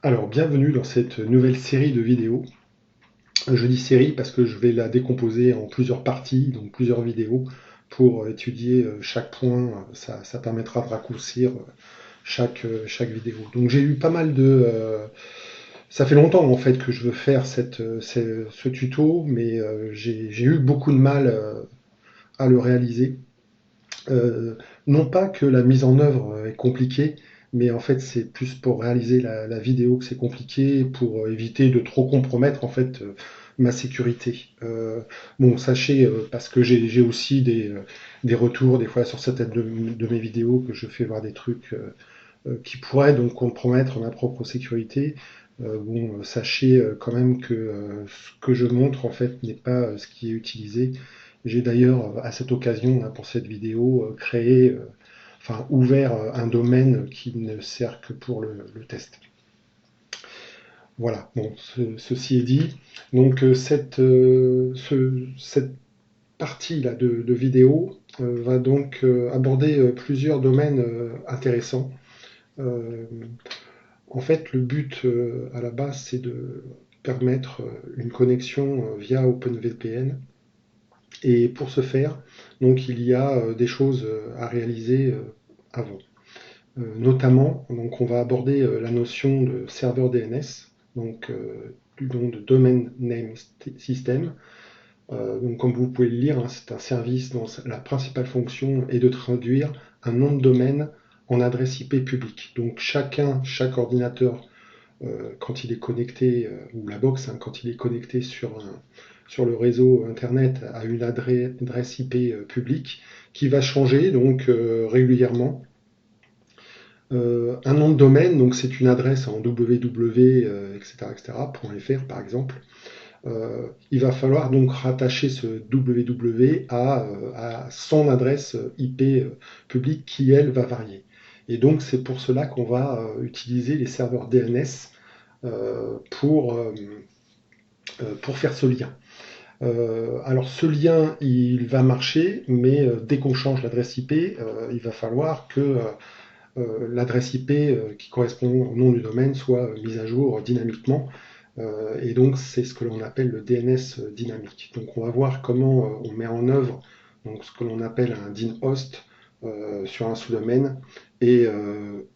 Alors, bienvenue dans cette nouvelle série de vidéos. Je dis série parce que je vais la décomposer en plusieurs parties, donc plusieurs vidéos, pour étudier chaque point. Ça permettra de raccourcir chaque vidéo. Donc j'ai eu pas mal ça fait longtemps en fait que je veux faire ce tuto, mais j'ai eu beaucoup de mal à le réaliser. Euh, non pas que la mise en œuvre est compliquée, mais en fait c'est plus pour réaliser la vidéo que c'est compliqué, pour éviter de trop compromettre en fait ma sécurité. Bon, sachez, parce que j'ai aussi des retours des fois sur certaines de mes vidéos que je fais voir des trucs qui pourraient donc compromettre ma propre sécurité. Bon, sachez quand même que ce que je montre en fait n'est pas ce qui est utilisé. J'ai d'ailleurs à cette occasion, hein, pour cette vidéo, créé, enfin ouvert un domaine qui ne sert que pour le test. Voilà, bon, ceci est dit. Donc cette partie-là de vidéo va donc aborder plusieurs domaines intéressants. Euh, En fait, le but à la base, c'est de permettre une connexion via OpenVPN. Et pour ce faire, donc, il y a des choses à réaliser avant. Notamment, donc, on va aborder la notion de serveur DNS, donc du nom de Domain Name System. Donc, comme vous pouvez le lire, hein, c'est un service dont la principale fonction est de traduire un nom de domaine en adresse IP publique. Donc chaque ordinateur quand il est connecté, ou la box, hein, quand il est connecté sur le réseau Internet à une adresse IP publique, qui va changer donc régulièrement. Un nom de domaine, donc c'est une adresse en www, etc., etc., .fr par exemple. Il va falloir donc rattacher ce www à son adresse IP publique qui, elle, va varier. Et donc c'est pour cela qu'on va utiliser les serveurs DNS euh, pour, euh, pour faire ce lien. Alors ce lien, il va marcher, mais dès qu'on change l'adresse IP, il va falloir que l'adresse IP qui correspond au nom du domaine soit mise à jour dynamiquement. Et donc c'est ce que l'on appelle le DNS dynamique. Donc on va voir comment on met en œuvre donc, ce que l'on appelle un DIN host sur un sous-domaine. Et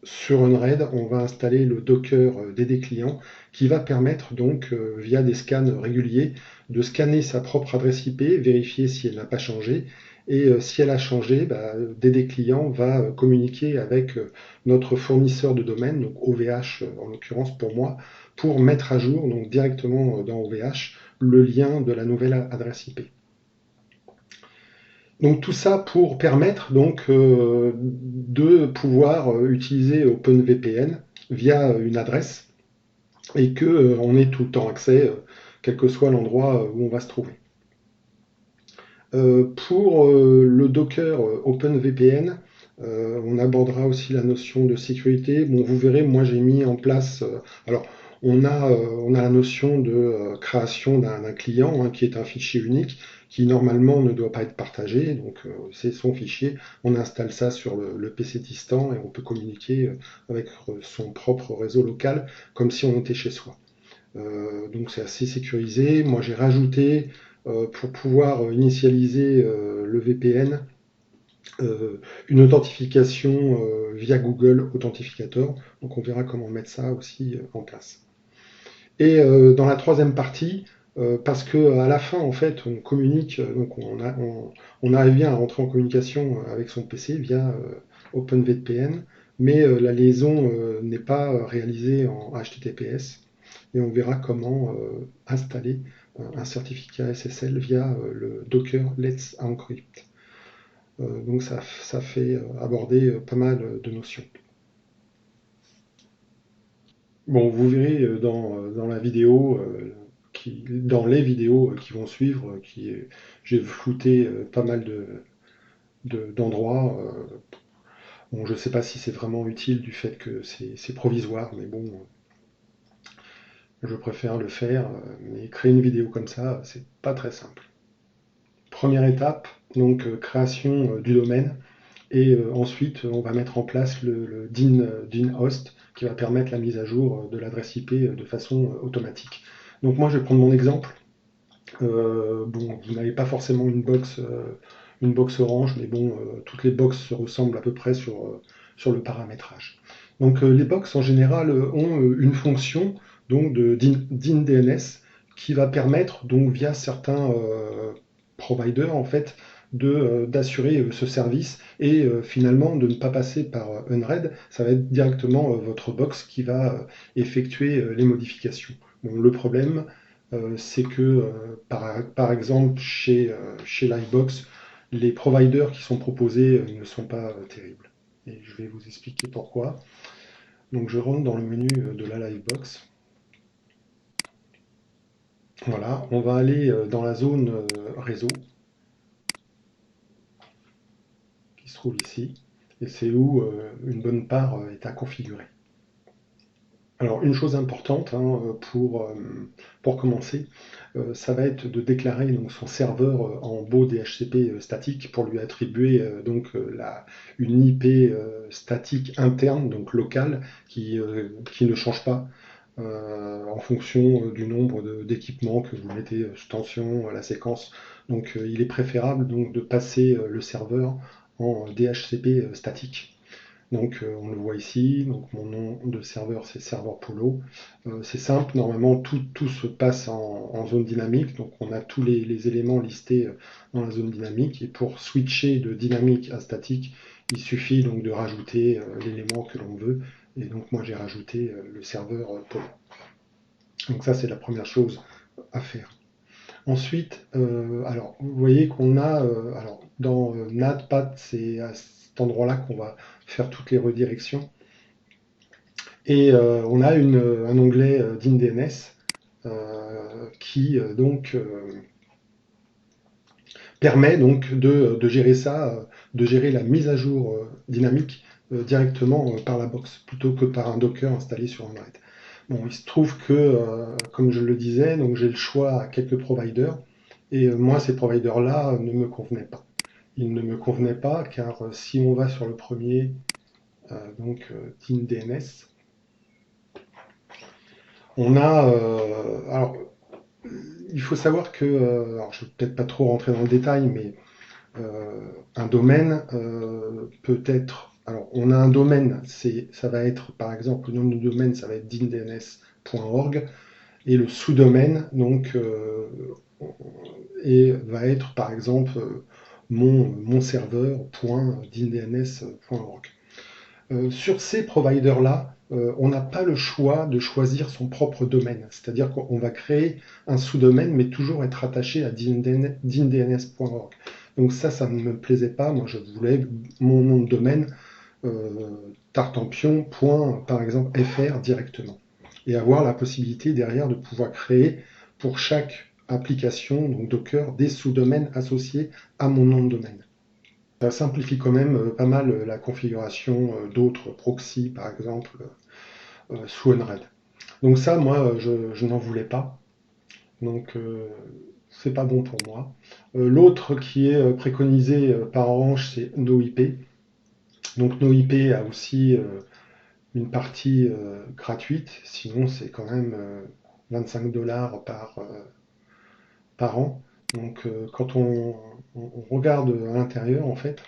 sur Unraid, on va installer le Docker DD client qui va permettre donc, via des scans réguliers, de scanner sa propre adresse IP, vérifier si elle n'a pas changé. Et si elle a changé, bah, DD client va communiquer avec notre fournisseur de domaine, donc OVH en l'occurrence pour moi, pour mettre à jour donc directement dans OVH le lien de la nouvelle adresse IP. Donc tout ça pour permettre donc de pouvoir utiliser OpenVPN via une adresse et que on ait tout le temps accès, quel que soit l'endroit où on va se trouver. Pour le Docker OpenVPN, on abordera aussi la notion de sécurité. Bon, vous verrez, moi j'ai mis en place. Alors, on a la notion de création d'un client hein, qui est un fichier unique qui normalement ne doit pas être partagé. Donc, c'est son fichier. On installe ça sur le PC distant et on peut communiquer avec son propre réseau local comme si on était chez soi. Donc c'est assez sécurisé. Moi j'ai rajouté pour pouvoir initialiser le VPN une authentification via Google Authentificator. Donc on verra comment mettre ça aussi en place. Et dans la troisième partie, parce que à la fin en fait on communique, donc on arrive bien à rentrer en communication avec son PC via OpenVPN, mais la liaison n'est pas réalisée en HTTPS et on verra comment installer un certificat SSL via le Docker Let's Encrypt. Donc ça fait aborder pas mal de notions. Bon, vous verrez dans la vidéo, dans les vidéos qui vont suivre, j'ai flouté pas mal d'endroits. Bon, je ne sais pas si c'est vraiment utile du fait que c'est provisoire, mais bon, je préfère le faire. Mais créer une vidéo comme ça, c'est pas très simple. Première étape, donc création du domaine. Et ensuite, on va mettre en place le DIN host qui va permettre la mise à jour de l'adresse IP de façon automatique. Donc moi, je vais prendre mon exemple. Bon, vous n'avez pas forcément une box Orange, mais bon, toutes les box se ressemblent à peu près sur le paramétrage. Donc les box en général ont une fonction donc de DIN DNS qui va permettre donc via certains providers en fait d'assurer ce service et finalement de ne pas passer par Unread. Ça va être directement votre box qui va effectuer les modifications. Bon, le problème, c'est que par exemple chez Livebox, les providers qui sont proposés ne sont pas terribles. Et je vais vous expliquer pourquoi. Donc je rentre dans le menu de la Livebox. Voilà, on va aller dans la zone réseau qui se trouve ici. Et c'est où une bonne part est à configurer. Alors une chose importante hein, pour commencer, ça va être de déclarer donc, son serveur en beau DHCP statique pour lui attribuer une IP statique interne, donc locale, qui ne change pas en fonction du nombre d'équipements que vous mettez sous tension, la séquence. Donc il est préférable donc, de passer le serveur en DHCP statique. Donc on le voit ici, donc mon nom de serveur c'est serveur Polo. C'est simple, normalement tout se passe en zone dynamique, donc on a tous les éléments listés dans la zone dynamique, et pour switcher de dynamique à statique, il suffit donc de rajouter l'élément que l'on veut, et donc moi j'ai rajouté le serveur Polo. Donc ça c'est la première chose à faire. Ensuite, alors vous voyez qu'on a, alors dans NATPAT, c'est à cet endroit-là qu'on va faire toutes les redirections. Et on a un onglet DIN-DNS qui donc permet donc de gérer ça, de gérer la mise à jour dynamique directement par la box, plutôt que par un Docker installé sur Android. Bon, il se trouve que, comme je le disais, donc j'ai le choix à quelques providers, et moi ces providers-là ne me convenaient pas. Ils ne me convenaient pas car si on va sur le premier, donc DIN-DNS, on a, alors il faut savoir que, alors je ne vais peut-être pas trop rentrer dans le détail, mais un domaine peut être, alors on a un domaine, ça va être par exemple, le nom du domaine, ça va être dindns.org, et le sous-domaine, donc, va être par exemple mon serveur.dindns.org. Sur ces providers-là, on n'a pas le choix de choisir son propre domaine. C'est-à-dire qu'on va créer un sous-domaine, mais toujours être attaché à dindns.org. Donc ça ne me plaisait pas. Moi, je voulais mon nom de domaine tartampion. Par exemple, fr directement. Et avoir la possibilité derrière de pouvoir créer pour chaque application, donc Docker, des sous-domaines associés à mon nom de domaine. Ça simplifie quand même pas mal la configuration d'autres proxys, par exemple, sous Unread. Donc ça, moi, je n'en voulais pas. Donc, c'est pas bon pour moi. L'autre qui est préconisé par Orange, c'est NoIP. Donc NoIP a aussi une partie gratuite, sinon c'est quand même 25 $ par an. Donc quand on regarde à l'intérieur, en fait,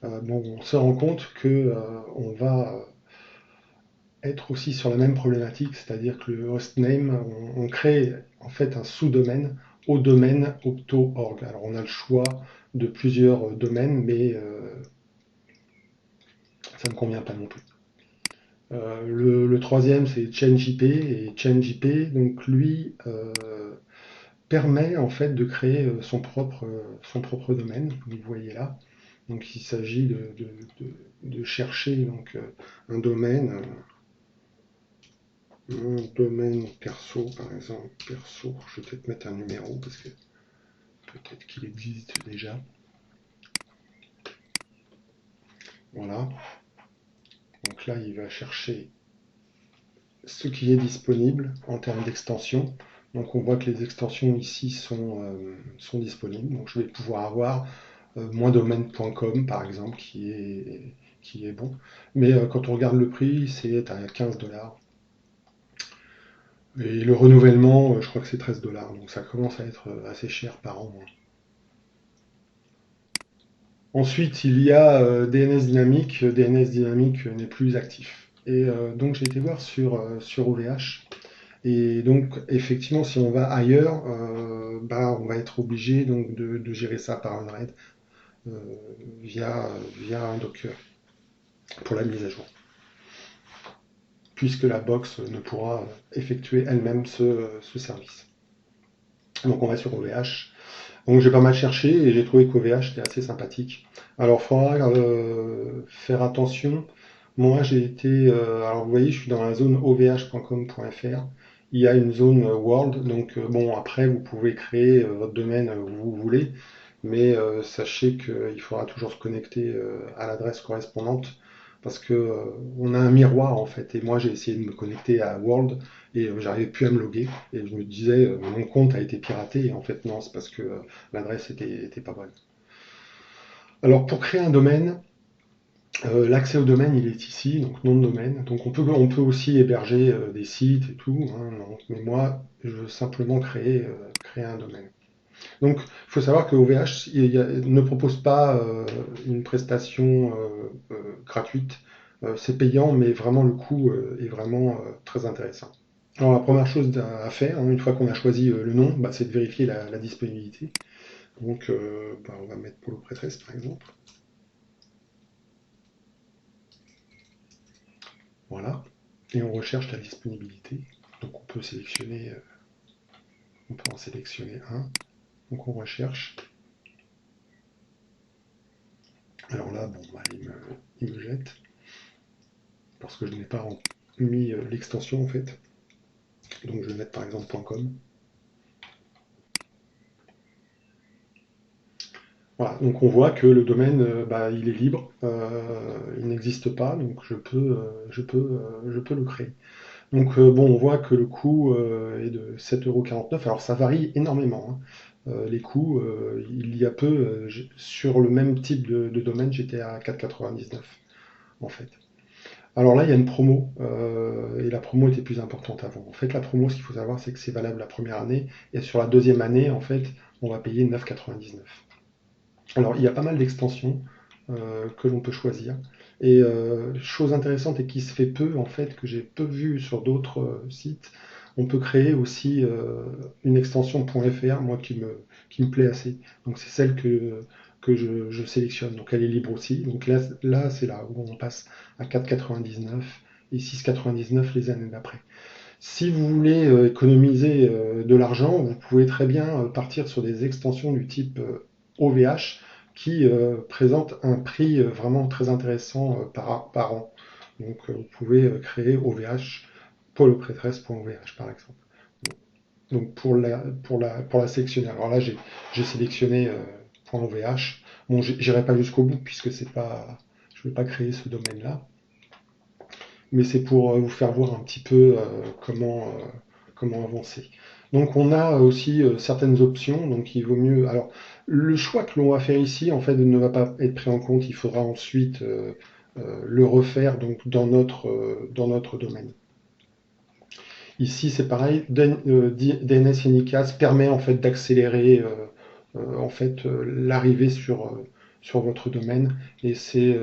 bon, on se rend compte que on va être aussi sur la même problématique, c'est-à-dire que le hostname, on crée en fait un sous-domaine au domaine opto.org. Alors on a le choix de plusieurs domaines, mais ça ne me convient pas non plus. Le troisième, c'est ChangeIP, et ChangeIP, donc lui, permet en fait de créer son propre domaine, comme vous voyez là. Donc il s'agit de chercher donc, un domaine perso, par exemple, perso, je vais peut-être mettre un numéro parce que peut-être qu'il existe déjà. Voilà. Donc là, il va chercher ce qui est disponible en termes d'extension. Donc on voit que les extensions ici sont disponibles. Donc je vais pouvoir avoir moindomaine.com par exemple, qui est bon. Mais quand on regarde le prix, c'est à 15 $. Et le renouvellement, je crois que c'est 13 $. Donc ça commence à être assez cher par an, hein. Ensuite, il y a DNS Dynamics. DNS Dynamics n'est plus actif. Et donc j'ai été voir sur OVH. Et donc effectivement, si on va ailleurs, bah, on va être obligé donc de gérer ça par un RAID euh, via un Docker pour la mise à jour, puisque la box ne pourra effectuer elle-même ce service. Donc on va sur OVH. Donc j'ai pas mal cherché et j'ai trouvé qu'OVH était assez sympathique. Alors il faudra faire attention. Moi j'ai été, alors vous voyez, je suis dans la zone ovh.com.fr. Il y a une zone world, donc bon après vous pouvez créer votre domaine où vous voulez, mais sachez qu'il faudra toujours se connecter à l'adresse correspondante parce que on a un miroir en fait. Et moi j'ai essayé de me connecter à world et j'arrivais plus à me loguer. Et je me disais, mon compte a été piraté. Et en fait, non, c'est parce que l'adresse était pas bonne. Alors, pour créer un domaine, l'accès au domaine, il est ici, donc nom de domaine. Donc, on peut aussi héberger des sites et tout, hein, donc, mais moi, je veux simplement créer un domaine. Donc, il faut savoir que OVH ne propose pas une prestation gratuite. C'est payant, mais vraiment le coût est vraiment très intéressant. Alors la première chose à faire, hein, une fois qu'on a choisi le nom, bah, c'est de vérifier la disponibilité. Donc bah, on va mettre Polo Prêtresse par exemple. Voilà. Et on recherche la disponibilité. Donc on peut en sélectionner un. Donc on recherche. Alors là, bon, bah, il me jette parce que je n'ai pas mis l'extension en fait. Donc je vais mettre par exemple .com. Voilà, donc on voit que le domaine, bah, il est libre, il n'existe pas, donc je peux le créer. Donc bon, on voit que le coût est de 7,49 €. Alors ça varie énormément, hein. Les coûts, il y a peu, sur le même type de domaine, j'étais à 4,99 en fait. Alors là, il y a une promo, et la promo était plus importante avant. En fait, la promo, ce qu'il faut savoir, c'est que c'est valable la première année, et sur la deuxième année, en fait, on va payer 9,99. Alors, il y a pas mal d'extensions que l'on peut choisir. Et chose intéressante et qui se fait peu, en fait, que j'ai peu vu sur d'autres sites, on peut créer aussi une extension .fr, moi qui me plaît assez. Donc c'est celle que je sélectionne. Donc elle est libre aussi. Donc là c'est là où on passe à 4,99 et 6,99 les années d'après. Si vous voulez économiser de l'argent, vous pouvez très bien partir sur des extensions du type OVH qui présentent un prix vraiment très intéressant par an. Donc vous pouvez créer OVH, poloprêtresse.ovh par exemple. Donc pour la sélectionner. Alors là j'ai sélectionné .ovh. Bon, j'irai pas jusqu'au bout puisque c'est pas, je ne vais pas créer ce domaine-là, mais c'est pour vous faire voir un petit peu comment avancer. Donc on a aussi certaines options, donc il vaut mieux. Alors le choix que l'on va faire ici, en fait, ne va pas être pris en compte. Il faudra ensuite le refaire donc dans notre domaine. Ici c'est pareil, DNS Unicast permet en fait d'accélérer en fait l'arrivée sur votre domaine et c'est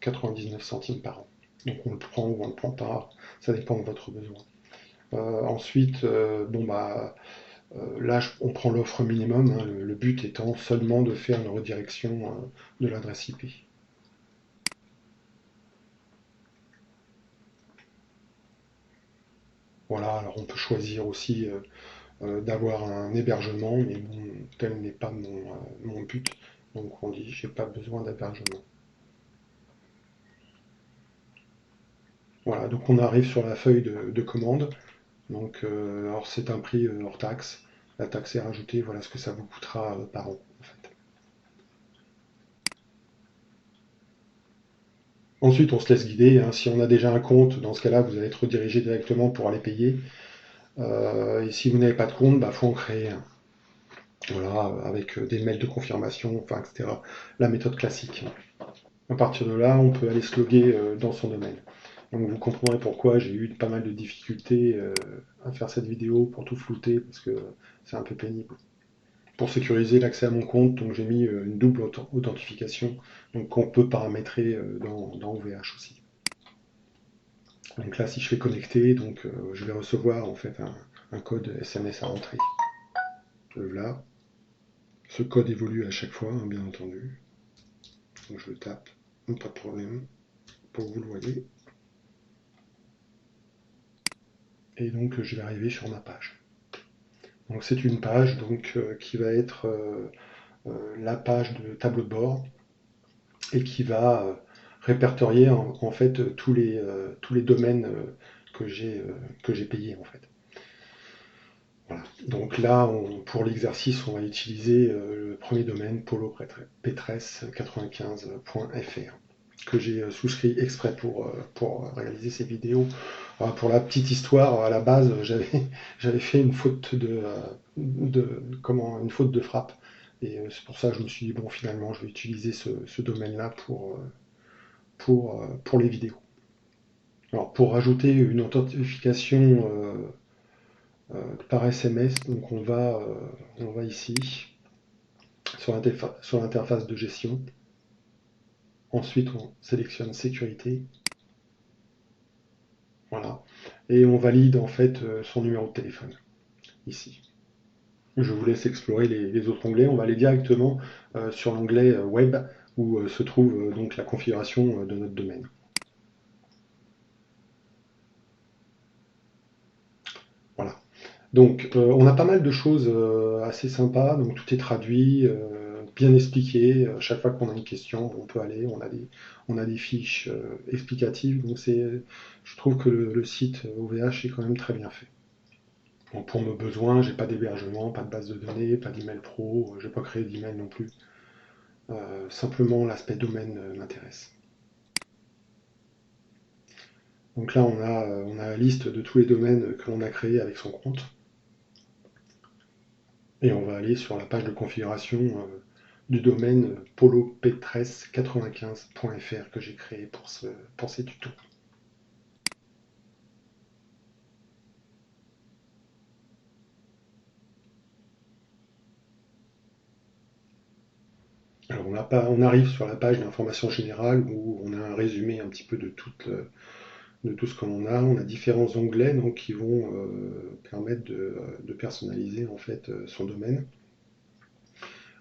99 centimes par an. Donc on le prend ou on ne le prend pas, ça dépend de votre besoin. Ensuite, bon bah là on prend l'offre minimum, hein, le but étant seulement de faire une redirection de l'adresse IP. Voilà, alors on peut choisir aussi d'avoir un hébergement, mais bon, tel n'est pas mon but. Donc on dit j'ai pas besoin d'hébergement. Voilà, donc on arrive sur la feuille de commande. Donc alors c'est un prix hors taxe. La taxe est rajoutée, voilà ce que ça vous coûtera par an en fait. Ensuite on se laisse guider, hein. Si on a déjà un compte, dans ce cas-là vous allez être redirigé directement pour aller payer. Et si vous n'avez pas de compte, bah faut en créer un. Voilà, avec des mails de confirmation, enfin, etc. La méthode classique. À partir de là, on peut aller se loguer dans son domaine. Donc vous comprendrez pourquoi j'ai eu pas mal de difficultés à faire cette vidéo pour tout flouter, parce que c'est un peu pénible. Pour sécuriser l'accès à mon compte, donc j'ai mis une double authentification, donc qu'on peut paramétrer dans OVH aussi. Donc là, si je fais connecter, donc je vais recevoir en fait un code SMS à rentrer. Là, ce code évolue à chaque fois, hein, bien entendu. Donc je le tape, pas de problème, pour que vous le voyez. Et donc je vais arriver sur ma page. Donc c'est une page donc, qui va être la page de tableau de bord et qui va répertorier en fait tous les domaines que j'ai payés en fait. Voilà. Donc là, pour l'exercice, on va utiliser le premier domaine polopetresse95.fr que j'ai souscrit exprès pour réaliser ces vidéos. Alors, pour la petite histoire, à la base, j'avais fait une faute une faute de frappe. Et c'est pour ça que je me suis dit, bon, finalement, je vais utiliser ce domaine-là pour les vidéos. Alors, pour rajouter une authentification par SMS, donc on va ici sur l'interface de gestion. Ensuite, on sélectionne sécurité. Voilà. Et on valide en fait son numéro de téléphone ici. Je vous laisse explorer les autres onglets. On va aller directement sur l'onglet web où se trouve donc la configuration de notre domaine. Voilà. Donc on a pas mal de choses assez sympas. Donc tout est traduit, bien expliqué. Chaque fois qu'on a une question, on peut aller. On a des fiches explicatives. Donc je trouve que le site OVH est quand même très bien fait. Bon, pour mes besoins, j'ai pas d'hébergement, pas de base de données, pas d'email pro, j'ai pas créé d'email non plus. Simplement l'aspect domaine m'intéresse. Donc là on a la liste de tous les domaines que l'on a créés avec son compte. Et on va aller sur la page de configuration du domaine polopetresse95.fr que j'ai créé pour ces tutos. Alors on arrive sur la page d'information générale où on a un résumé un petit peu de tout ce qu'on a. On a différents onglets donc, qui vont permettre de personnaliser en fait son domaine.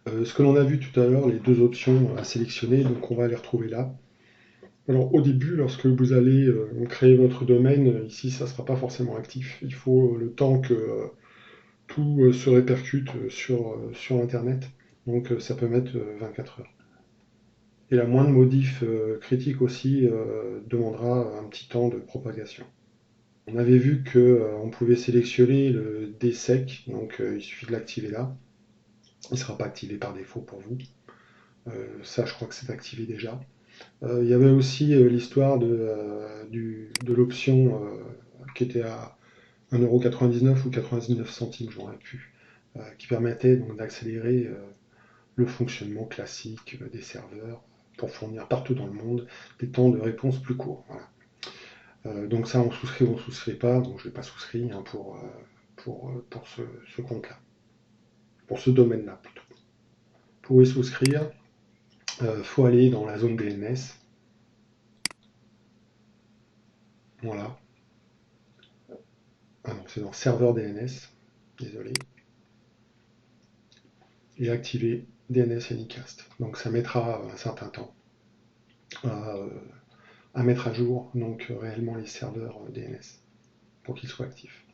Ce que l'on a vu tout à l'heure, les deux options à sélectionner, donc on va les retrouver là. Alors au début, lorsque vous allez créer votre domaine, ici ça ne sera pas forcément actif. Il faut le temps que tout se répercute sur Internet. Donc ça peut mettre 24 heures. Et la moindre modif critique aussi demandera un petit temps de propagation. On avait vu qu'on pouvait sélectionner le DSEC, donc il suffit de l'activer là. Il ne sera pas activé par défaut pour vous. Ça, je crois que c'est activé déjà. Il y avait aussi l'histoire de l'option qui était à 1,99€ ou 99 centimes, j'en ai plus, qui permettait donc d'accélérer le fonctionnement classique des serveurs pour fournir partout dans le monde des temps de réponse plus courts. Voilà. Donc ça, on souscrit ou on ne souscrit pas. Bon, je ne l'ai pas souscrit hein, pour ce compte-là, pour ce domaine-là plutôt. Pour y souscrire, il faut aller dans la zone DNS. Voilà. Ah non, c'est dans serveur DNS. Désolé. Et activer DNS Anycast. Donc ça mettra un certain temps à mettre à jour donc réellement les serveurs DNS pour qu'ils soient actifs.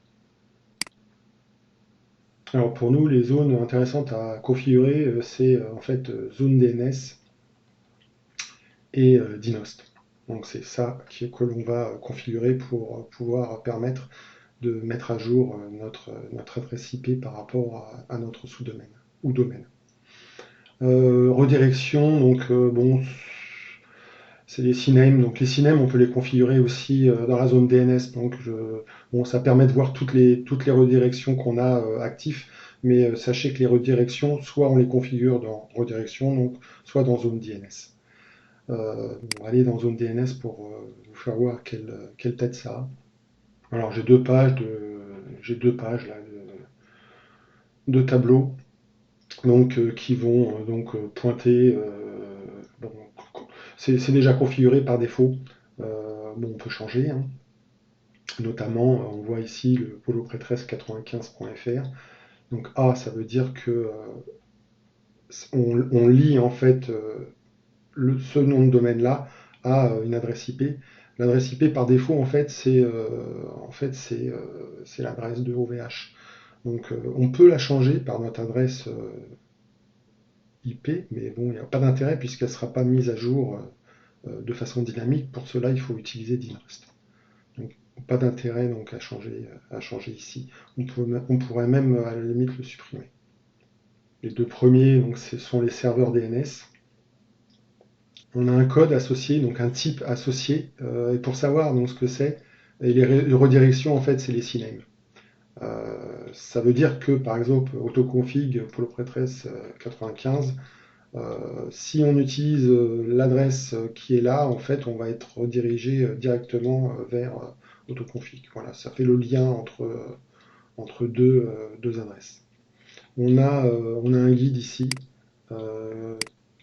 Alors pour nous, les zones intéressantes à configurer, c'est en fait zone DNS et Dinost. Donc c'est ça que l'on va configurer pour pouvoir permettre de mettre à jour notre adresse IP par rapport à notre sous-domaine ou domaine. Redirection, donc bon, c'est les CNAME. Donc les CNAME, on peut les configurer aussi dans la zone DNS. Donc bon, ça permet de voir toutes les redirections qu'on a actives, mais sachez que les redirections, soit on les configure dans redirection, donc, soit dans zone DNS. On va aller dans zone DNS pour vous faire voir quelle tête ça a. Alors j'ai deux pages là, de tableaux donc, qui vont pointer. Bon, c'est déjà configuré par défaut. Bon, on peut changer, hein. Notamment, on voit ici le polo prêtresse 95.fr. Donc A, ça veut dire que on lie en fait ce nom de domaine là à une adresse IP. L'adresse IP par défaut en fait c'est l'adresse de OVH. Donc on peut la changer par notre adresse IP, mais bon, il n'y a pas d'intérêt puisqu'elle ne sera pas mise à jour de façon dynamique. Pour cela, il faut utiliser Dinrest. Donc pas d'intérêt donc à changer ici. On pourrait même à la limite le supprimer. Les deux premiers, donc, ce sont les serveurs DNS. On a un code associé, donc un type associé. Et pour savoir donc, ce que c'est, et les redirections, en fait, c'est les CNAME. Ça veut dire que, par exemple, autoconfig Polo Prêtresse 95, si on utilise l'adresse qui est là, en fait, on va être redirigé directement vers autoconfig. Voilà, ça fait le lien entre deux adresses. On a un guide ici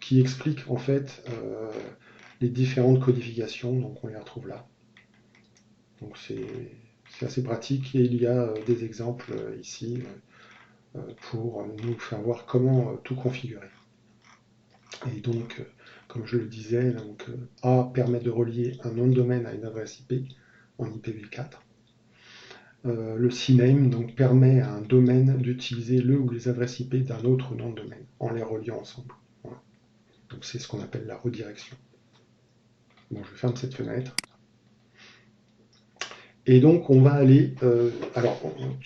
qui explique en fait les différentes codifications, donc on les retrouve là. Donc c'est assez pratique et il y a des exemples ici pour nous faire voir comment tout configurer. Et donc, comme je le disais, donc, A permet de relier un nom de domaine à une adresse IP en IPv4. Le CNAME donc, permet à un domaine d'utiliser le ou les adresses IP d'un autre nom de domaine en les reliant ensemble. Voilà. Donc c'est ce qu'on appelle la redirection. Bon, je ferme cette fenêtre. Et donc on va aller, alors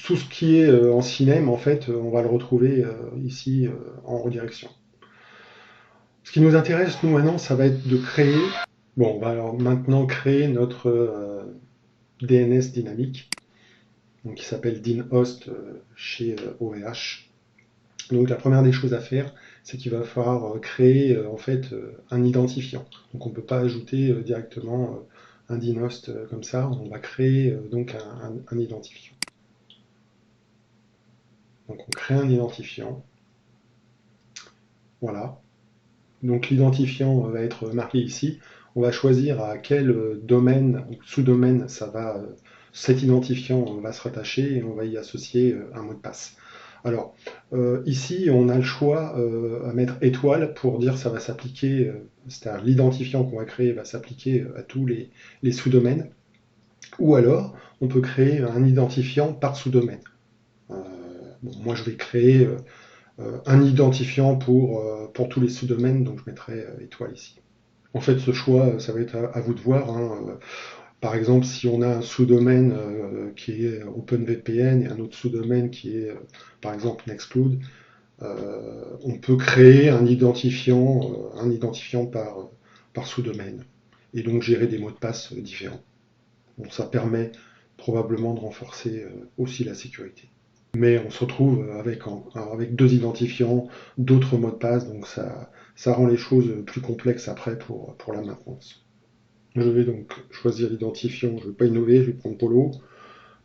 tout ce qui est en CNAME, en fait, on va le retrouver ici en redirection. Ce qui nous intéresse, nous, maintenant, ça va être de créer, bon, on va alors maintenant créer notre DNS dynamique, donc qui s'appelle DynHost chez OVH. Donc la première des choses à faire, c'est qu'il va falloir créer en fait un identifiant. Donc on ne peut pas ajouter directement un DynHost comme ça, on va créer donc un identifiant. Donc on crée un identifiant. Voilà. Donc l'identifiant va être marqué ici. On va choisir à quel domaine ou sous-domaine cet identifiant va se rattacher et on va y associer un mot de passe. Alors, ici, on a le choix à mettre étoile pour dire ça va s'appliquer, c'est-à-dire l'identifiant qu'on va créer va s'appliquer à tous les sous-domaines. Ou alors, on peut créer un identifiant par sous-domaine. Bon, moi, je vais créer un identifiant pour tous les sous-domaines, donc je mettrai étoile ici. En fait, ce choix, ça va être à vous de voir, hein. Par exemple, si on a un sous-domaine qui est OpenVPN et un autre sous-domaine qui est, par exemple, Nextcloud, on peut créer un identifiant par sous-domaine et donc gérer des mots de passe différents. Bon, ça permet probablement de renforcer aussi la sécurité. Mais on se retrouve avec deux identifiants, d'autres mots de passe, donc ça rend les choses plus complexes après pour la maintenance. Je vais donc choisir l'identifiant, je ne vais pas innover, je vais prendre Polo.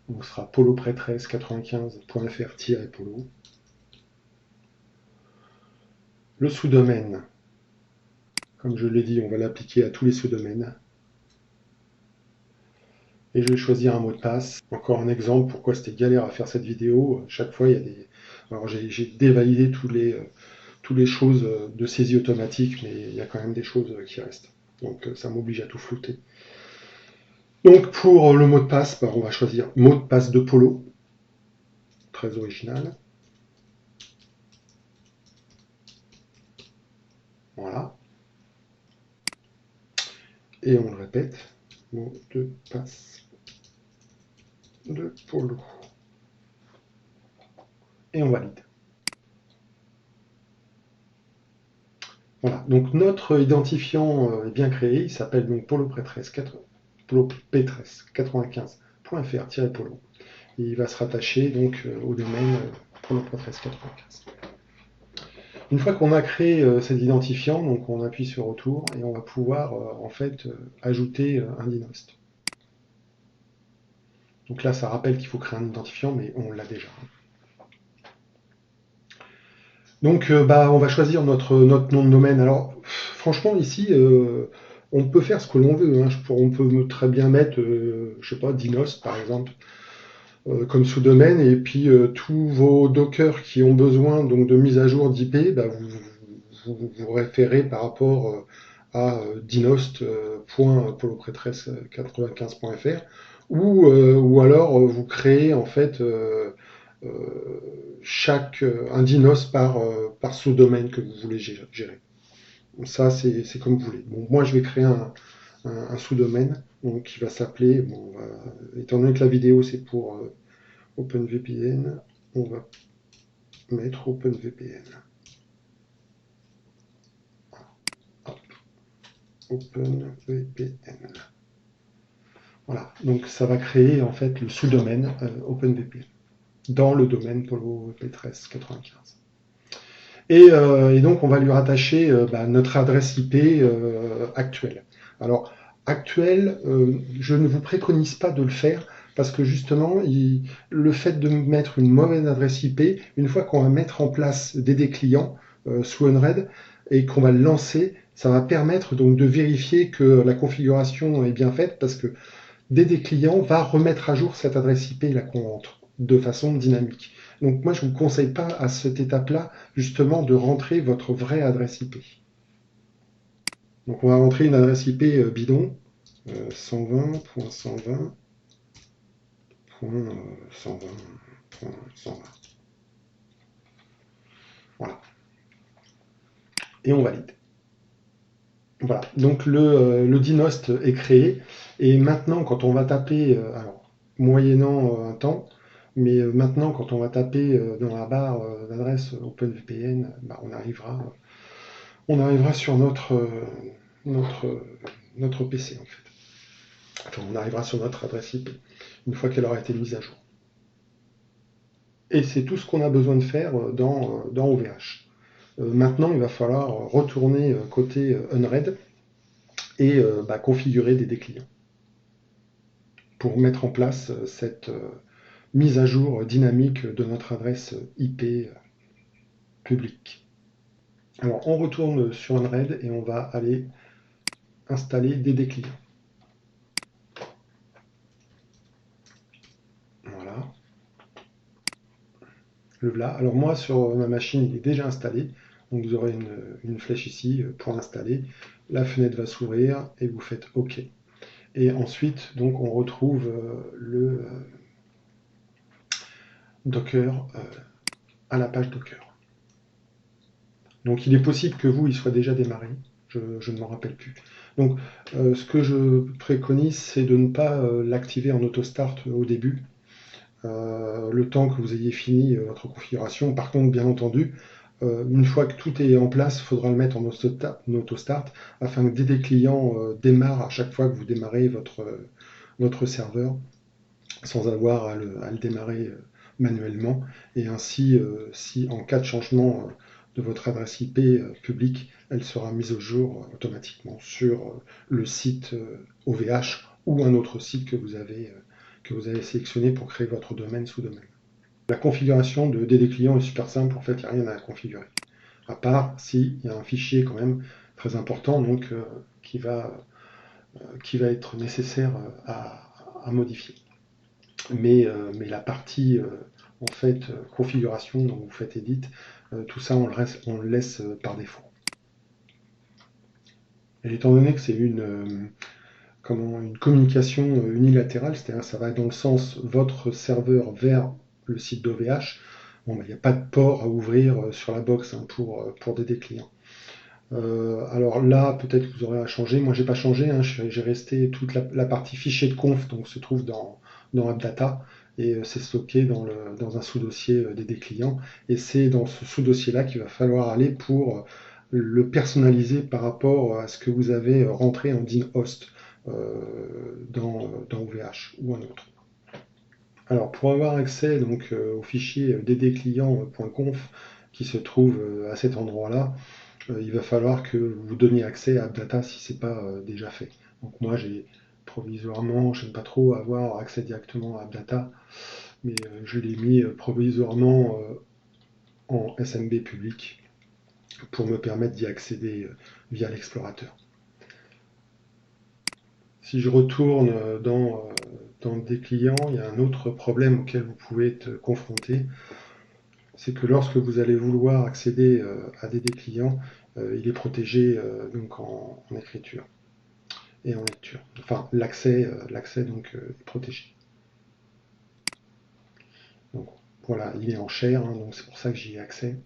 Donc ce sera polo prêtresse 95.fr-polo. Le sous-domaine, comme je l'ai dit, on va l'appliquer à tous les sous-domaines. Et je vais choisir un mot de passe. Encore un exemple, pourquoi c'était galère à faire cette vidéo. Chaque fois, il y a des... Alors j'ai dévalidé toutes les choses de saisie automatique, mais il y a quand même des choses qui restent. Donc ça m'oblige à tout flouter. Donc pour le mot de passe, on va choisir mot de passe de Polo. Très original. Voilà. Et on le répète, mot de passe de Polo. Et on valide. Voilà, donc notre identifiant est bien créé, il s'appelle donc Polo Prêtresse 95.fr-polo. Il va se rattacher donc au domaine pour le Polo 1395. Une fois qu'on a créé cet identifiant, donc on appuie sur Retour et on va pouvoir en fait ajouter un DINOST. Donc là, ça rappelle qu'il faut créer un identifiant, mais on l'a déjà. Donc on va choisir notre nom de domaine. Alors franchement ici, on peut faire ce que l'on veut. Hein. On peut très bien mettre, je sais pas, DINOST par exemple, comme sous-domaine, et puis tous vos dockers qui ont besoin donc de mise à jour d'IP, vous référez par rapport à dinost.polopretress95.fr ou alors vous créez en fait un dinos par sous-domaine que vous voulez gérer. Ça, c'est comme vous voulez. Bon, moi, je vais créer un sous-domaine donc, qui va s'appeler, étant donné que la vidéo c'est pour OpenVPN, on va mettre OpenVPN. Hop. OpenVPN. Voilà, donc ça va créer en fait le sous-domaine OpenVPN dans le domaine Polo P1395. Et donc on va lui rattacher notre adresse IP actuelle. Alors actuelle, je ne vous préconise pas de le faire parce que justement, le fait de mettre une mauvaise adresse IP, une fois qu'on va mettre en place DD client sous Unread et qu'on va le lancer, ça va permettre donc de vérifier que la configuration est bien faite parce que DD client va remettre à jour cette adresse IP là qu'on rentre de façon dynamique. Donc moi je ne vous conseille pas à cette étape-là justement de rentrer votre vraie adresse IP. Donc on va rentrer une adresse IP bidon 120.120.120.120. Voilà. Et on valide. Voilà, donc le DINOST est créé. Et maintenant, quand on va taper, alors moyennant un temps, mais maintenant, quand on va taper dans la barre d'adresse OpenVPN, on arrivera sur notre PC en fait. Enfin, on arrivera sur notre adresse IP une fois qu'elle aura été mise à jour. Et c'est tout ce qu'on a besoin de faire dans OVH. Maintenant, il va falloir retourner côté Unread et configurer des clients pour mettre en place cette mise à jour dynamique de notre adresse IP publique. Alors on retourne sur Unread et on va aller installer DD clients. Voilà. Le voilà. Alors moi sur ma machine il est déjà installé. Donc vous aurez une flèche ici pour l'installer. La fenêtre va s'ouvrir et vous faites OK. Et ensuite donc on retrouve le Docker à la page Docker. Donc il est possible que il soit déjà démarré, je ne m'en rappelle plus. Donc ce que je préconise, c'est de ne pas l'activer en auto-start au début, le temps que vous ayez fini votre configuration. Par contre, bien entendu, une fois que tout est en place, il faudra le mettre en auto-start afin que DD client démarre à chaque fois que vous démarrez votre serveur sans avoir à le démarrer manuellement. Et ainsi, si en cas de changement de votre adresse IP publique, elle sera mise au jour automatiquement sur le site OVH ou un autre site que vous avez sélectionné pour créer votre domaine sous-domaine. La configuration de DD client est super simple, en fait, il n'y a rien à configurer. À part s'il y a un fichier quand même très important donc, qui va être nécessaire à modifier. Mais la partie en fait configuration dont vous faites edit, tout ça on le laisse par défaut. Et étant donné que c'est une communication unilatérale, c'est-à-dire ça va dans le sens votre serveur vers le site d'OVH, il n'y a pas de port à ouvrir sur la box pour DD clients. Alors là, peut-être que vous aurez à changer. Moi, j'ai pas changé. Hein. J'ai resté toute la partie fichier de conf, donc se trouve dans AppData et c'est stocké dans un sous-dossier DD clients. Et c'est dans ce sous-dossier-là qu'il va falloir aller pour le personnaliser par rapport à ce que vous avez rentré en DIN host dans OVH ou un autre. Alors pour avoir accès donc au fichier ddclient.conf qui se trouve à cet endroit-là, il va falloir que vous donniez accès à AppData si c'est pas déjà fait. Donc moi j'ai provisoirement, je n'aime pas trop avoir accès directement à AppData, mais je l'ai mis provisoirement en SMB public pour me permettre d'y accéder via l'explorateur. Si je retourne dans des clients, il y a un autre problème auquel vous pouvez être confronté, c'est que lorsque vous allez vouloir accéder à des clients, il est protégé donc en écriture et en lecture. Enfin, l'accès donc est protégé. Donc voilà, il est en share, hein, donc c'est pour ça que j'y ai accès.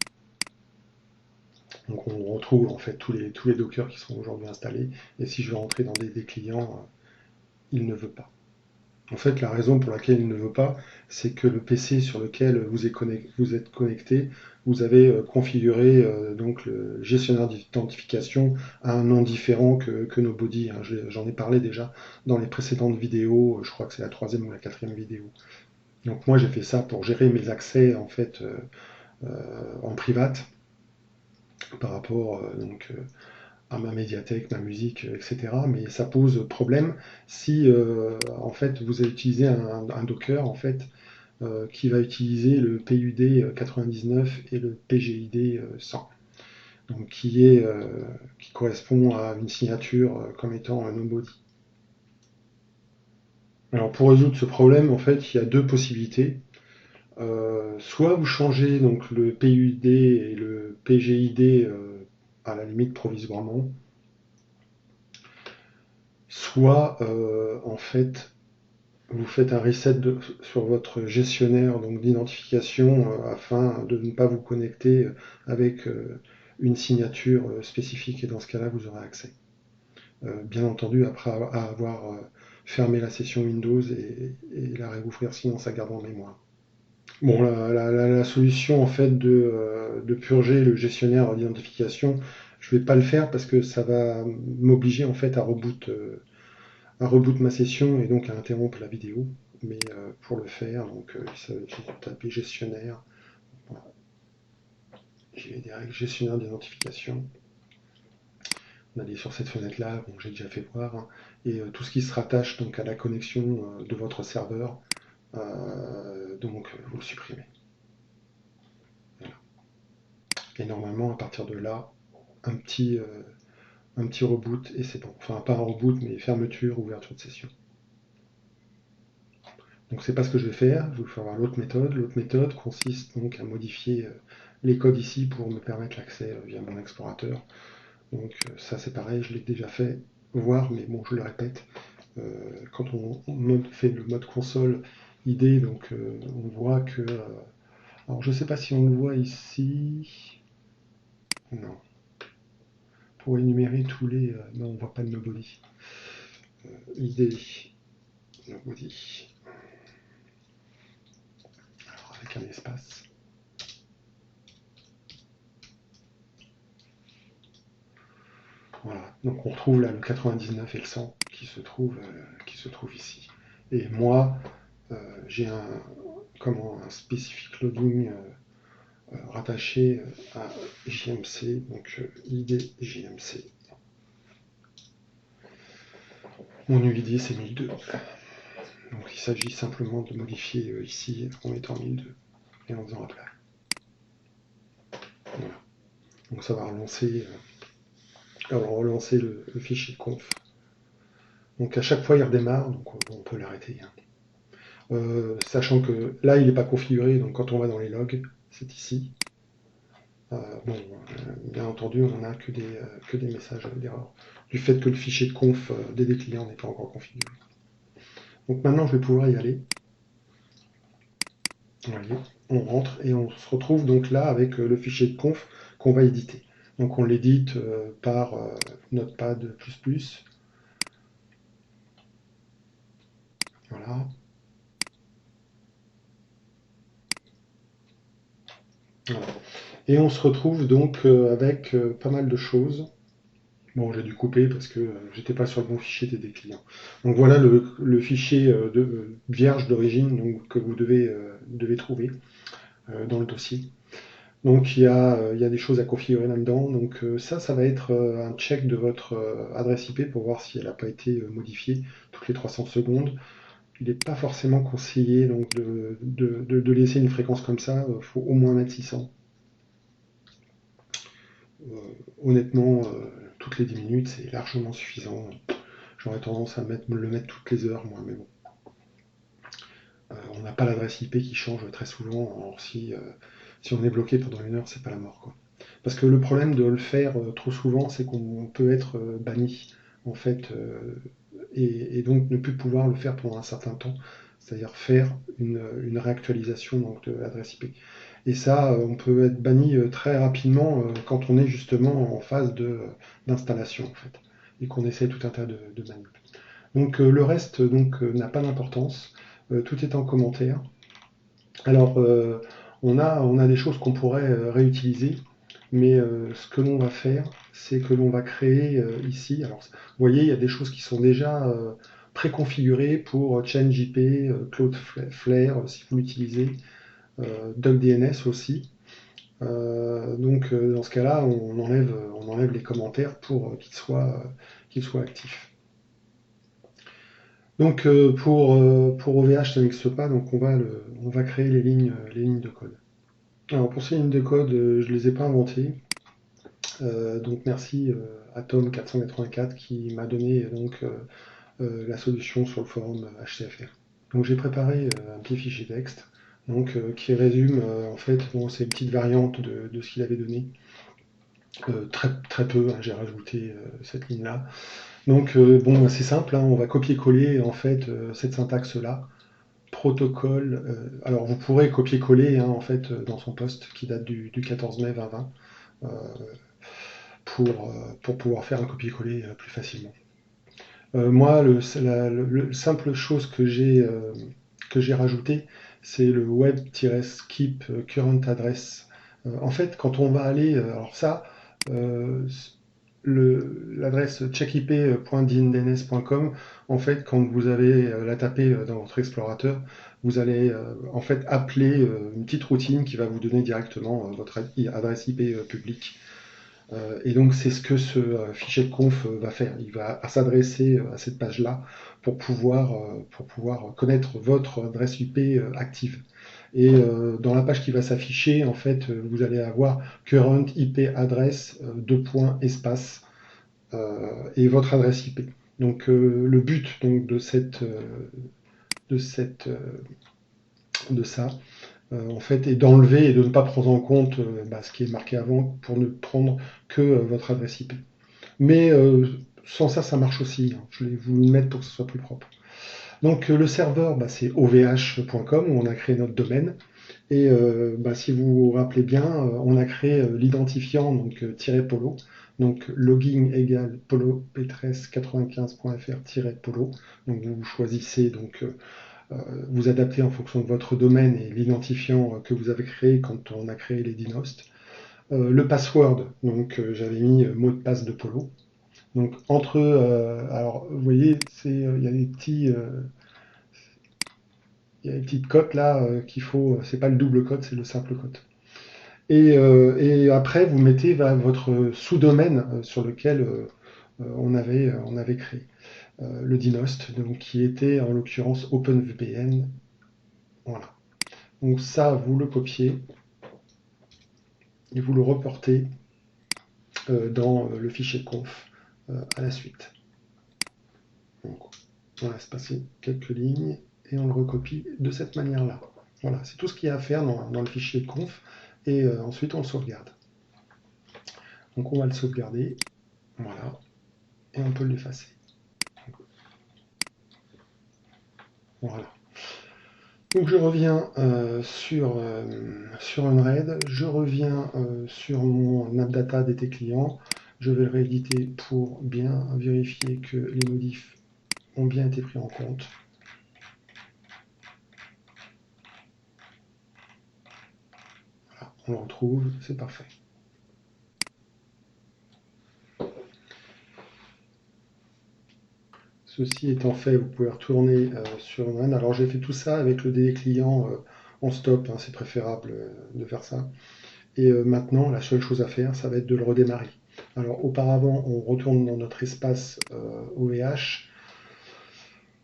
Donc on retrouve en fait tous les dockers qui sont aujourd'hui installés. Et si je veux rentrer dans des clients, il ne veut pas. En fait, la raison pour laquelle il ne veut pas, c'est que le PC sur lequel vous êtes connecté, vous avez configuré donc le gestionnaire d'identification à un nom différent que Nobody, hein. J'en ai parlé déjà dans les précédentes vidéos, je crois que c'est la troisième ou la quatrième vidéo. Donc moi j'ai fait ça pour gérer mes accès en fait en private par rapport à ma médiathèque, ma musique, etc. Mais ça pose problème si en fait vous utilisez un Docker en fait qui va utiliser le PUD 99 et le PGID 100, donc qui correspond à une signature comme étant un nobody. Alors pour résoudre ce problème, en fait, il y a deux possibilités. Soit vous changez donc le PUD et le PGID à la limite provisoirement, soit en fait vous faites un reset sur votre gestionnaire donc d'identification afin de ne pas vous connecter avec une signature spécifique et dans ce cas-là vous aurez accès. Bien entendu après avoir fermé la session Windows et la réouvrir sinon ça garde en mémoire. Bon, la solution en fait de purger le gestionnaire d'identification, je ne vais pas le faire parce que ça va m'obliger en fait à reboot ma session et donc à interrompre la vidéo. Mais pour le faire, donc j'ai tapé gestionnaire, voilà. J'ai des règles gestionnaire d'identification. On allait sur cette fenêtre là, bon, j'ai déjà fait voir, hein. Et tout ce qui se rattache donc à la connexion de votre serveur, donc vous le supprimez. Voilà. Et normalement à partir de là, un petit, euh, un petit reboot et c'est bon. Enfin pas un reboot mais fermeture, ouverture de session. Donc c'est pas ce que je vais faire, je vais vous faire voir l'autre méthode. L'autre méthode consiste donc à modifier les codes ici pour me permettre l'accès via mon explorateur. Donc ça c'est pareil, je l'ai déjà fait voir, mais bon je le répète. Quand on fait le mode console ID, donc on voit que... alors je sais pas si on le voit ici. Non. Pour énumérer tous les... non, on voit pas de nobody. ID. Nobody. Alors avec un espace. Voilà, donc on retrouve là le 99 et le 100 qui se trouvent ici. Et moi, j'ai un spécifique logging rattaché à JMC, donc ID JMC. Mon UID c'est 1002. Donc il s'agit simplement de modifier ici en mettant 1002 et en faisant apply. Voilà. Donc ça va relancer, le fichier conf. Donc à chaque fois il redémarre, donc on peut l'arrêter, hein. Sachant que là il n'est pas configuré, donc quand on va dans les logs, c'est ici. Bon, bien entendu, on n'a que des messages d'erreur, du fait que le fichier de conf des clients n'est pas encore configuré. Donc maintenant je vais pouvoir y aller. Vous voyez, on rentre et on se retrouve donc là avec le fichier de conf qu'on va éditer. Donc on l'édite par Notepad++. Voilà. Voilà. Et on se retrouve donc avec pas mal de choses. Bon, j'ai dû couper parce que j'étais pas sur le bon fichier des clients. Donc voilà le fichier vierge d'origine donc, que vous devez trouver dans le dossier. Donc il y a des choses à configurer là-dedans. Donc ça va être un check de votre adresse IP pour voir si elle n'a pas été modifiée toutes les 300 secondes. Il n'est pas forcément conseillé donc, de laisser une fréquence comme ça. Il faut au moins mettre 600. Euh, honnêtement, toutes les 10 minutes, c'est largement suffisant. J'aurais tendance à le mettre toutes les heures, moi, mais bon. On n'a pas l'adresse IP qui change très souvent. Alors si on est bloqué pendant une heure, c'est pas la mort, quoi. Parce que le problème de le faire trop souvent, c'est qu'on peut être banni, en fait, et donc ne plus pouvoir le faire pendant un certain temps. C'est-à-dire faire une réactualisation donc, de l'adresse IP. Et ça, on peut être banni très rapidement quand on est justement en phase d'installation, en fait, et qu'on essaie tout un tas de manip. Donc le reste donc n'a pas d'importance. Tout est en commentaire. Alors on a des choses qu'on pourrait réutiliser, mais ce que l'on va faire, c'est que l'on va créer ici. Alors vous voyez, il y a des choses qui sont déjà préconfigurées pour ChangeIP, Cloudflare si vous l'utilisez, DuckDNS aussi. Donc dans ce cas-là, on enlève les commentaires pour qu'ils soient actifs. Donc pour OVH, ça n'existe pas, donc on va créer les lignes de code. Alors pour ces lignes de code, je ne les ai pas inventées. Donc merci à Tom484 qui m'a donné donc la solution sur le forum HCFR. Donc j'ai préparé un petit fichier texte donc, qui résume en fait, bon, c'est une petite variante de ce qu'il avait donné. Très peu, hein, j'ai rajouté cette ligne-là. Donc bon, c'est simple, hein, on va copier-coller en fait cette syntaxe-là. Protocole. Alors vous pourrez copier-coller en fait dans son poste qui date du 14 mai 2020 euh, pour pouvoir faire un copier-coller plus facilement. Moi, le simple chose que j'ai rajouté, c'est le web-skip current address. En fait, quand on va aller, alors ça, euh, l'adresse checkip.dns.com, en fait, quand vous allez la taper dans votre explorateur, vous allez en fait appeler une petite routine qui va vous donner directement votre adresse IP publique. Et donc c'est ce que ce fichier de conf va faire. Il va s'adresser à cette page-là pour pouvoir connaître votre adresse IP active. Et dans la page qui va s'afficher, en fait, vous allez avoir current IP address, deux points, espace, et votre adresse IP. Donc le but donc, de, cette, de ça, en fait, est d'enlever et de ne pas prendre en compte ce qui est marqué avant pour ne prendre que votre adresse IP. Mais sans ça, ça marche aussi. Hein. Je vais vous le mettre pour que ce soit plus propre. Donc le serveur, c'est ovh.com où on a créé notre domaine. Et si vous vous rappelez bien, on a créé l'identifiant donc -polo. Donc login égale polopetres95.fr-polo. Donc vous choisissez donc vous adaptez en fonction de votre domaine et l'identifiant que vous avez créé quand on a créé les dinost. Le password, donc j'avais mis mot de passe de Polo. Donc entre alors vous voyez, il y a des petits, il y a des petites cotes là qu'il faut. C'est pas le double code, c'est le simple code. Et après vous mettez votre sous-domaine sur lequel on avait créé le dinost, donc qui était en l'occurrence OpenVPN. Voilà. Donc ça, vous le copiez et vous le reportez dans le fichier conf à la suite. Donc, on laisse passer quelques lignes et on le recopie de cette manière-là. Voilà, c'est tout ce qu'il y a à faire dans le fichier conf et ensuite on le sauvegarde. Donc on va le sauvegarder, voilà, et on peut l'effacer. Voilà. Donc je reviens sur Unraid, je reviens sur mon AppData d'été client, je vais le rééditer pour bien vérifier que les modifs ont bien été pris en compte. On le retrouve, c'est parfait. Ceci étant fait, vous pouvez retourner sur Run. Alors j'ai fait tout ça avec le délai client en stop, hein, c'est préférable de faire ça. Et maintenant, la seule chose à faire, ça va être de le redémarrer. Alors auparavant, on retourne dans notre espace OVH,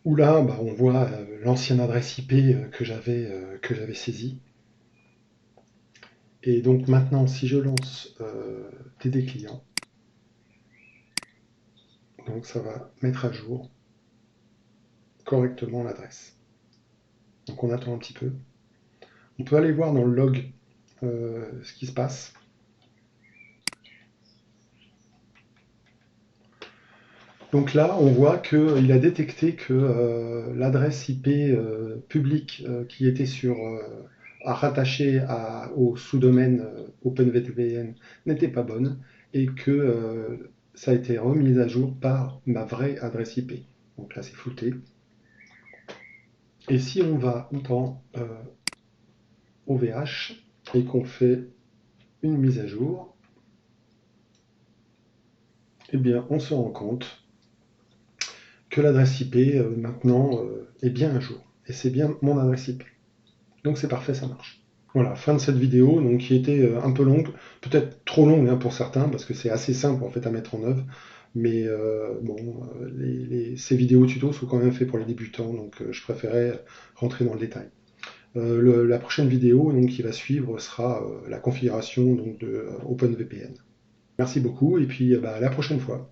où là, bah, on voit l'ancienne adresse IP que j'avais saisie. Et donc maintenant, si je lance TD client, donc ça va mettre à jour correctement l'adresse. Donc on attend un petit peu. On peut aller voir dans le log ce qui se passe. Donc là, on voit qu'il a détecté que l'adresse IP publique qui était rattachée au sous-domaine OpenVPN n'était pas bonne et que ça a été remis à jour par ma vraie adresse IP. Donc là, c'est flouté. Et si on va dans OVH et qu'on fait une mise à jour, eh bien, on se rend compte que l'adresse IP maintenant est bien à jour. Et c'est bien mon adresse IP. Donc c'est parfait, ça marche. Voilà, fin de cette vidéo, donc qui était un peu longue, peut-être trop longue hein, pour certains, parce que c'est assez simple en fait à mettre en œuvre. Mais bon, ces vidéos tutos sont quand même faits pour les débutants, donc je préférais rentrer dans le détail. La prochaine vidéo donc, qui va suivre sera la configuration donc, de OpenVPN. Merci beaucoup et puis bah, à la prochaine fois.